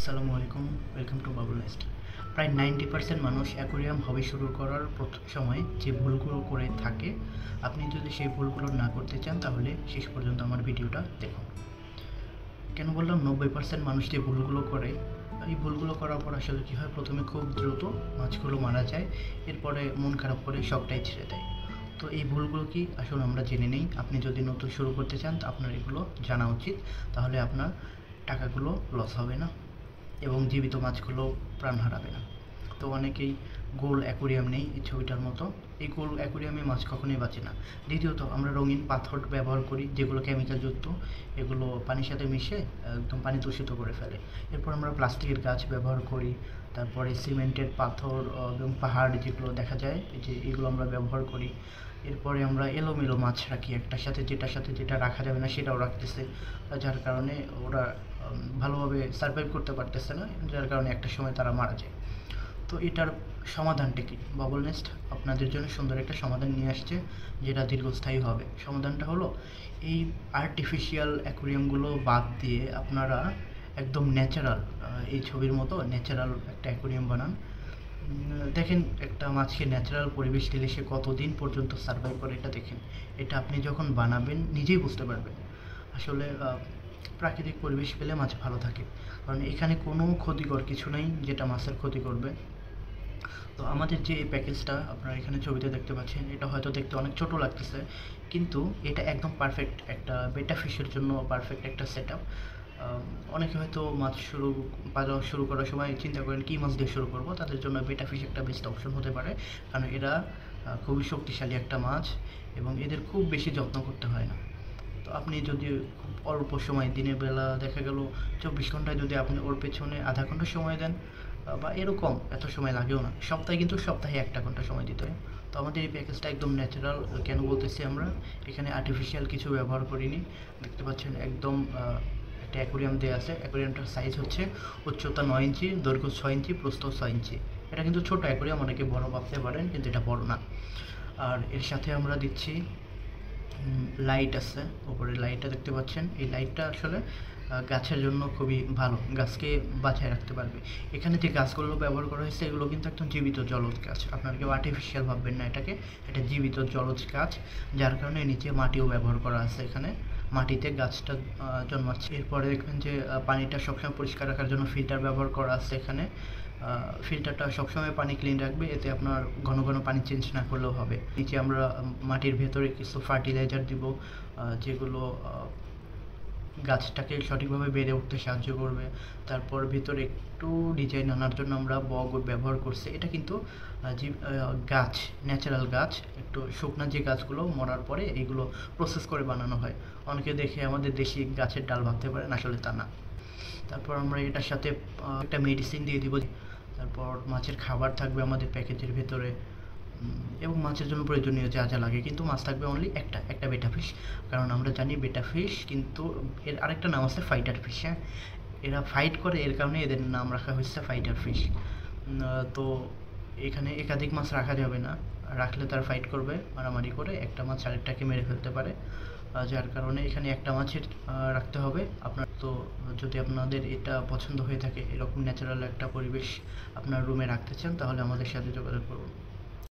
আসসালামু আলাইকুম, welcome to Babul nest. প্রায় 90% মানুষ অ্যাকোরিয়াম হবি শুরু করার প্রথম সময় যে ভুলগুলো করে থাকে, আপনি যদি সেই ভুলগুলো না করতে চান তাহলে শেষ পর্যন্ত আমার ভিডিওটা দেখুন। কেন বললাম 90% মানুষ যে ভুলগুলো করে, এই ভুলগুলো করার পর আসলে কী হয়, প্রথমে খুব দ্রুত মাছগুলো মারা যায়, এরপরে মন খারাপ করে সবটাই ছেড়ে দেয়। তো এই ভুলগুলো কি আসলে আমরা জেনে নেই। আপনি যদি নতুন শুরু করতে চান আপনার এগুলো জানা উচিত, তাহলে আপনার টাকাগুলো লস হবে না এবং জীবিত মাছগুলো প্রাণ হারাবে না। তো অনেকেই গোল অ্যাকোরিয়াম নেই এই ছবিটার মতো, এই গোল অ্যাকোরিয়ামে মাছ কখনোই বাঁচে না। দ্বিতীয়ত আমরা রঙিন পাথর ব্যবহার করি যেগুলো কেমিক্যালযুক্ত, এগুলো পানির সাথে মিশে একদম পানি দূষিত করে ফেলে। এরপর আমরা প্লাস্টিকের গাছ ব্যবহার করি, তারপরে সিমেন্টের পাথর এবং পাহাড় যেগুলো দেখা যায় যে এগুলো আমরা ব্যবহার করি। এরপরে আমরা এলোমেলো মাছ রাখি, একটার সাথে যেটা রাখা যাবে না সেটাও রাখতেছে, যার কারণে ওরা ভালোভাবে সার্ভাইভ করতে পারতেছে না, যার কারণে একটা সময় তারা মারা যায়। তো এটার সমাধানটা কি? বাবল নেস্ট আপনাদের জন্য সুন্দর একটা সমাধান নিয়ে আসছে, যেটা দীর্ঘস্থায়ী হবে। সমাধানটা হলো এই আর্টিফিশিয়াল অ্যাকোরিয়ামগুলো বাদ দিয়ে আপনারা একদম ন্যাচারাল, এই ছবির মতো ন্যাচারাল একটা অ্যাকোরিয়াম বানান। দেখেন একটা মাছকে ন্যাচারাল পরিবেশ দিলে সে কতদিন পর্যন্ত সার্ভাইভ করে, এটা দেখেন। এটা আপনি যখন বানাবেন নিজেই বুঝতে পারবেন। আসলে প্রাকৃতিক পরিবেশ পেলে মাছ ভালো থাকে, কারণ এখানে কোনো ক্ষতিকর কিছু নেই যেটা মাছের ক্ষতি করবে। তো আমাদের যে এই প্যাকেজটা আপনারা এখানে ছবিতে দেখতে পাচ্ছেন, এটা হয়তো দেখতে অনেক ছোট লাগতেছে, কিন্তু এটা একদম পারফেক্ট একটা বেটা ফিশের জন্য পারফেক্ট একটা সেট আপ। অনেকে হয়তো মাছ পালন শুরু করার সময় চিন্তা করেন কী মাছ দিয়ে শুরু করব, তাদের জন্য বেটা ফিশ একটা বেস্ট অপশন হতে পারে, কারণ এরা খুবই শক্তিশালী একটা মাছ এবং এদের খুব বেশি যত্ন করতে হয় না। তো আপনি যদি খুব অল্প সময়, দিনের বেলা দেখা গেল 24 ঘন্টায় যদি আপনি ওর পেছনে আধা ঘন্টা সময় দেন, বা এরকম এত সময় লাগেও না, সপ্তাহে 1 ঘন্টা সময় দিতে হয়। তো আমাদের এই প্যাকেজটা একদম ন্যাচারাল। কেন বলতেছি আমরা এখানে আর্টিফিশিয়াল কিছু ব্যবহার করিনি। দেখতে পাচ্ছেন একদম একটা অ্যাকোরিয়াম দেওয়া আছে। অ্যাকোরিয়ামটার সাইজ হচ্ছে উচ্চতা 9 ইঞ্চি, দৈর্ঘ্য 6 ইঞ্চি, প্রস্থ 6 ইঞ্চি। এটা কিন্তু ছোট অ্যাকোরিয়াম, অনেকে বড় ভাবতে পারেন, কিন্তু এটা বড় না। আর এর সাথে আমরা দিচ্ছি লাইট আছে, উপরে লাইটটা দেখতে পাচ্ছেন। এই লাইটটা আসলে গাছের জন্য খুবই ভালো, গাছকে বাঁচায় রাখতে পারবে। এখানে যে গাছগুলো ব্যবহার করা হয়েছে এগুলো কিন্তু একদম জীবিত জলজ গাছ, আপনারা কেউ আর্টিফিশিয়াল ভাববেন না এটাকে, এটা জীবিত জলজ গাছ, যার কারণে নিচে মাটিও ব্যবহার করা আছে। এখানে মাটিতে গাছটা জন্মাচ্ছে। এরপরে দেখবেন যে পানিটা সবসময় পরিষ্কার রাখার জন্য ফিল্টার ব্যবহার করা আছে এখানে। ফিল্টারটা সবসময় পানি ক্লিন রাখবে, এতে আপনার ঘন ঘন পানি চেঞ্জ না করলেও হবে। নিচে আমরা মাটির ভেতরে কিছু ফার্টিলাইজার দিব, যেগুলো গাছটাকে সঠিকভাবে বেড়ে উঠতে সাহায্য করবে। তারপর ভিতরে একটু ডিজাইন আনার জন্য আমরা বগ ব্যবহার করছি। এটা কিন্তু যে গাছ, ন্যাচারাল গাছ, একটু শুকনো যে গাছগুলো মরার পরে এইগুলো প্রসেস করে বানানো হয়। অনেকে দেখে আমাদের দেশি গাছের ডাল ভাবতে পারেন, আসলে তা না। তারপর আমরা এটার সাথে একটা মেডিসিন দিয়ে দিব। তারপর মাছের খাবার থাকবে আমাদের প্যাকেজের ভেতরে, এবং মাছের জন্য প্রয়োজনীয় যা যা লাগে, কিন্তু মাছ থাকবে অনলি একটা বেটা ফিশ। কারণ আমরা জানি বেটা ফিশ, কিন্তু এর আরেকটা নাম আছে ফাইটার ফিশ। হ্যাঁ, এরা ফাইট করে, এর কারণে এদের নাম রাখা হয়েছে ফাইটার ফিশ। তো এখানে একাধিক মাছ রাখা যাবে না, রাখলে তারা ফাইট করবে, মারামারি করে একটা মাছ আরেকটাকে মেরে ফেলতে পারে, যার কারণে এখানে একটা মাছের রাখতে হবে আপনার। তো যদি আপনাদের এটা পছন্দ হয়ে থাকে, এরকম ন্যাচারাল একটা পরিবেশ আপনার রুমে রাখতে চান, তাহলে আমাদের সাথে যোগাযোগ করুন।